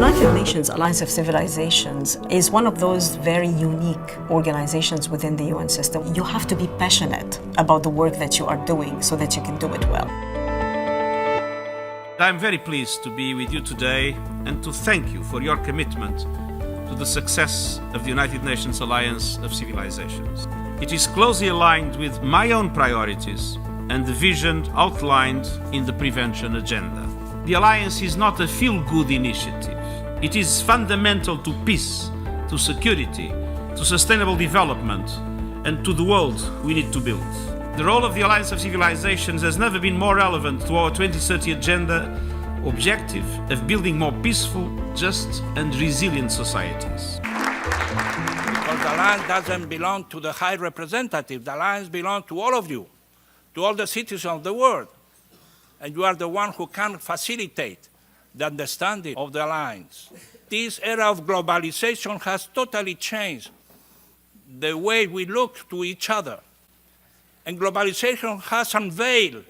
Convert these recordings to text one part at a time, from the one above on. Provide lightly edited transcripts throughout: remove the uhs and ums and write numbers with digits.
United Nations Alliance of Civilizations is one of those very unique organizations within the UN system. You have to be passionate about the work that you are doing so that you can do it well. I'm very pleased to be with you today and to thank you for your commitment to the success of the United Nations Alliance of Civilizations. It is closely aligned with my own priorities and the vision outlined in the prevention agenda. The Alliance is not a feel-good initiative. It is fundamental to peace, to security, to sustainable development, and to the world we need to build. The role of the Alliance of Civilizations has never been more relevant to our 2030 agenda objective of building more peaceful, just, and resilient societies. Because the Alliance doesn't belong to the High Representative. The Alliance belongs to all of you, to all the citizens of the world. And you are the one who can facilitate the understanding of the Alliance. This era of globalization has totally changed the way we look to each other. And globalization has unveiled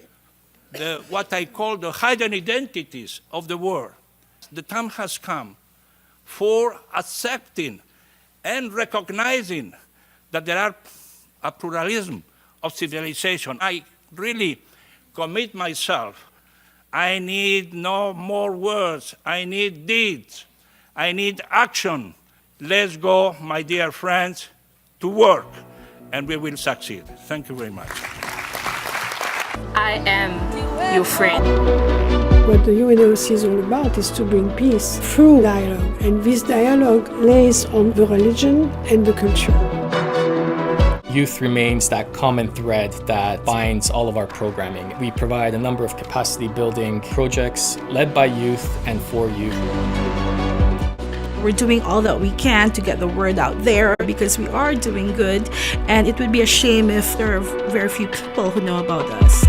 what I call the hidden identities of the world. The time has come for accepting and recognizing that there are a pluralism of civilization. I really commit myself. I need no more words. I need deeds. I need action. Let's go, my dear friends, to work, and we will succeed. Thank you very much. I am your friend. What the UNAOC is all about is to bring peace through dialogue, and this dialogue lays on the religion and the culture. Youth remains that common thread that binds all of our programming. We provide a number of capacity building projects led by youth and for youth. We're doing all that we can to get the word out there because we are doing good, and it would be a shame if there are very few people who know about us.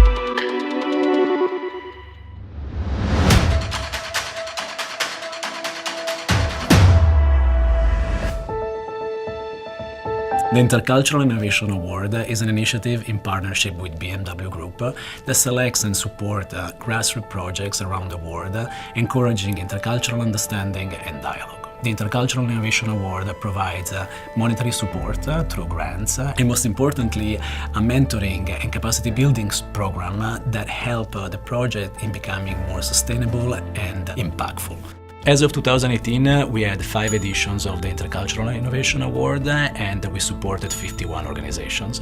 The Intercultural Innovation Award is an initiative in partnership with BMW Group that selects and supports grassroots projects around the world, encouraging intercultural understanding and dialogue. The Intercultural Innovation Award provides monetary support through grants and, most importantly, a mentoring and capacity building program that help the project in becoming more sustainable and impactful. As of 2018, we had 5 editions of the Intercultural Innovation Award and we supported 51 organizations.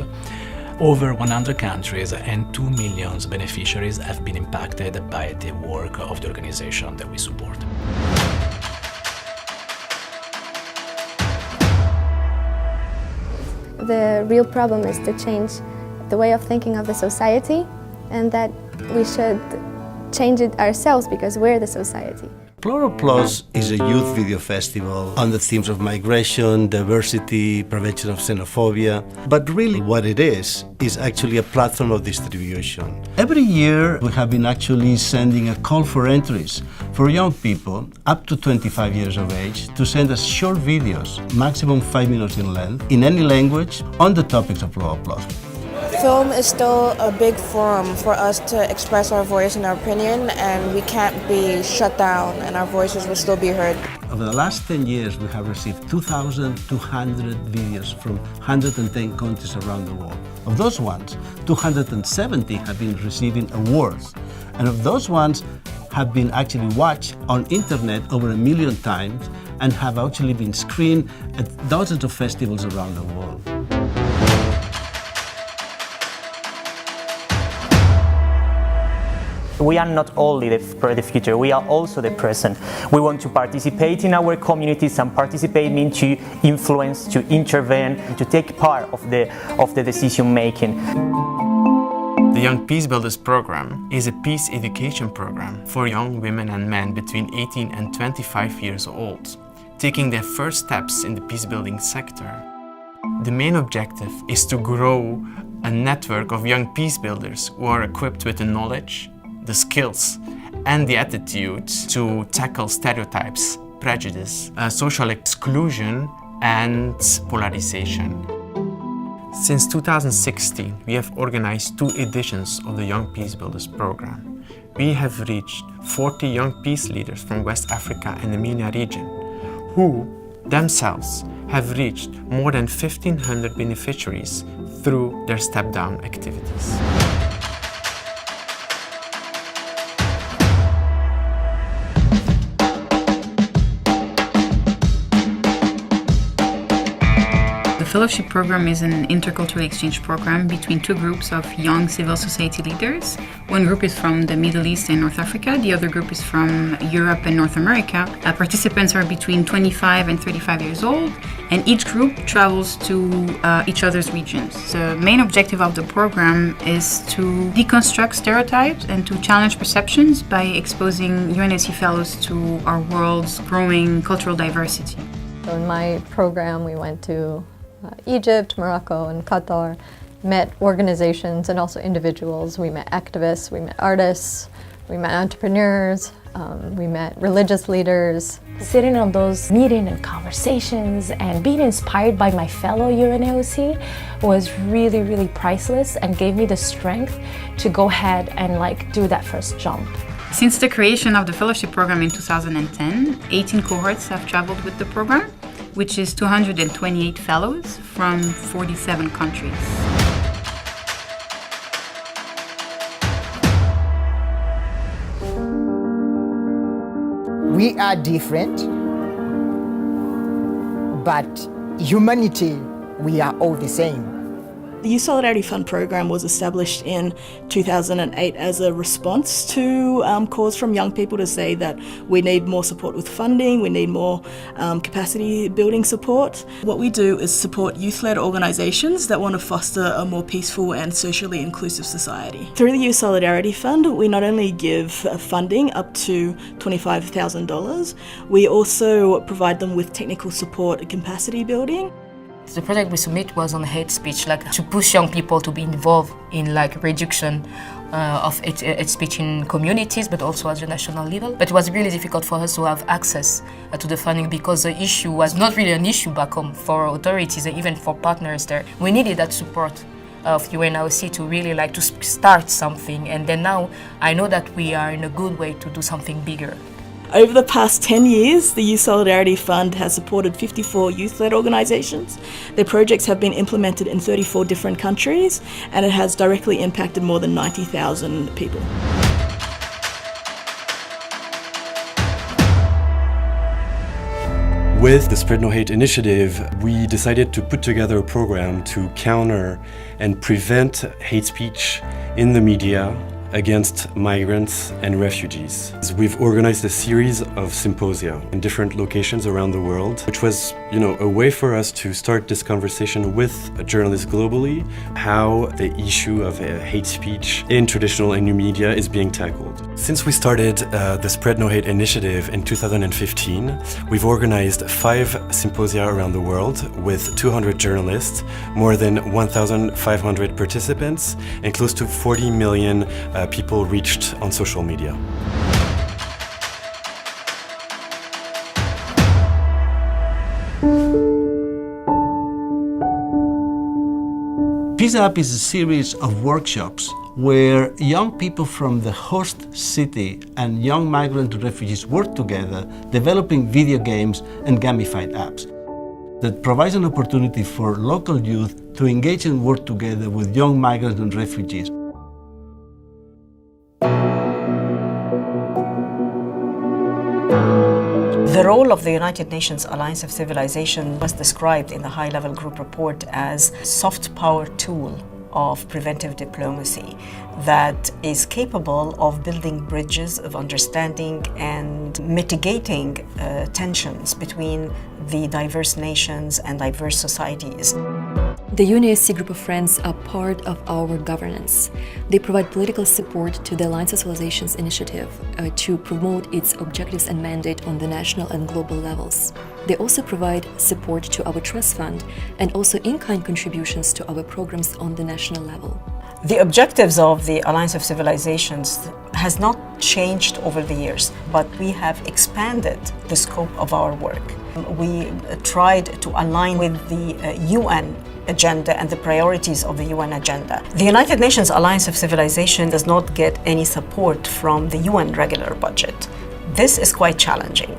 Over 100 countries and 2 million beneficiaries have been impacted by the work of the organization that we support. The real problem is to change the way of thinking of the society, and that we should change it ourselves because we're the society. Plural Plus is a youth video festival on the themes of migration, diversity, prevention of xenophobia. But really what it is actually a platform of distribution. Every year we have been actually sending a call for entries for young people up to 25 years of age to send us short videos, maximum 5 minutes in length, in any language, on the topics of Plural Plus. Film is still a big forum for us to express our voice and our opinion, and we can't be shut down, and our voices will still be heard. Over the last 10 years, we have received 2,200 videos from 110 countries around the world. Of those ones, 270 have been receiving awards, and of those ones have been actually watched on internet over 1 million times and have actually been screened at dozens of festivals around the world. We are not only the future, we are also the present. We want to participate in our communities and participate means to influence, to intervene, to take part of the decision making. The Young Peace Builders program is a peace education program for young women and men between 18 and 25 years old, taking their first steps in the peace building sector. The main objective is to grow a network of young peace builders who are equipped with the knowledge, the skills and the attitude to tackle stereotypes, prejudice, social exclusion and polarization. Since 2016, we have organized 2 editions of the Young Peace Builders program. we have reached 40 young peace leaders from West Africa and the MENA region, who themselves have reached more than 1,500 beneficiaries through their step-down activities. The fellowship program is an intercultural exchange program between two groups of young civil society leaders. One group is from the Middle East and North Africa, the other group is from Europe and North America. Participants are between 25 and 35 years old, and each group travels to each other's regions. The main objective of the program is to deconstruct stereotypes and to challenge perceptions by exposing UNAOC fellows to our world's growing cultural diversity. So in my program, we went to Egypt, Morocco, and Qatar, met organizations and also individuals. We met activists, we met artists, we met entrepreneurs, we met religious leaders. Sitting on those meetings and conversations and being inspired by my fellow UNAOC was really, really priceless and gave me the strength to go ahead and do that first jump. Since the creation of the fellowship program in 2010, 18 cohorts have traveled with the program, which is 228 fellows from 47 countries. We are different, but humanity, we are all the same. The Youth Solidarity Fund program was established in 2008 as a response to calls from young people to say that we need more support with funding, we need more capacity building support. What we do is support youth-led organisations that want to foster a more peaceful and socially inclusive society. Through the Youth Solidarity Fund, we not only give funding up to $25,000, we also provide them with technical support and capacity building. The project we submit was on hate speech, to push young people to be involved in reduction of hate speech in communities, but also at the national level. But it was really difficult for us to have access to the funding because the issue was not really an issue back home for authorities and even for partners there. We needed that support of UNAOC to really to start something, and then now I know that we are in a good way to do something bigger. Over the past 10 years, the Youth Solidarity Fund has supported 54 youth-led organisations. Their projects have been implemented in 34 different countries, and it has directly impacted more than 90,000 people. With the Spread No Hate initiative, we decided to put together a program to counter and prevent hate speech in the media against migrants and refugees. We've organized a series of symposia in different locations around the world, which was, a way for us to start this conversation with journalists globally, how the issue of hate speech in traditional and new media is being tackled. Since we started the Spread No Hate initiative in 2015, we've organized 5 symposia around the world with 200 journalists, more than 1,500 participants, and close to 40 million people reached on social media. Peace Up is a series of workshops where young people from the host city and young migrant refugees work together, developing video games and gamified apps that provides an opportunity for local youth to engage and work together with young migrants and refugees. The role of the United Nations Alliance of Civilization was described in the high-level group report as a soft power tool of preventive diplomacy that is capable of building bridges of understanding and mitigating tensions between the diverse nations and diverse societies. The UNAOC group of friends are part of our governance. They provide political support to the Alliance of Civilizations initiative to promote its objectives and mandate on the national and global levels. They also provide support to our trust fund and also in-kind contributions to our programs on the national level. The objectives of the Alliance of Civilizations has not changed over the years, but we have expanded the scope of our work. We tried to align with the UN agenda and the priorities of the UN agenda. The United Nations Alliance of Civilization does not get any support from the UN regular budget. This is quite challenging.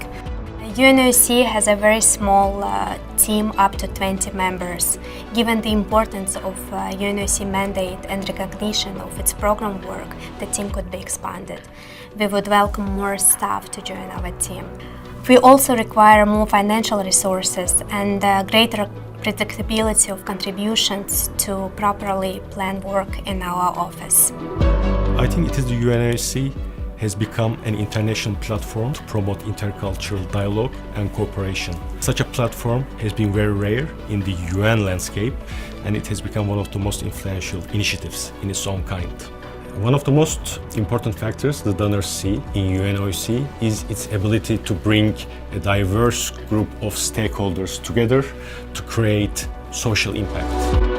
UNAOC has a very small team, up to 20 members. Given the importance of UNAOC mandate and recognition of its program work, the team could be expanded. We would welcome more staff to join our team. We also require more financial resources and greater predictability of contributions to properly plan work in our office. I think it is the UNAOC has become an international platform to promote intercultural dialogue and cooperation. Such a platform has been very rare in the UN landscape, and it has become one of the most influential initiatives in its own kind. One of the most important factors the donors see in UNAOC is its ability to bring a diverse group of stakeholders together to create social impact.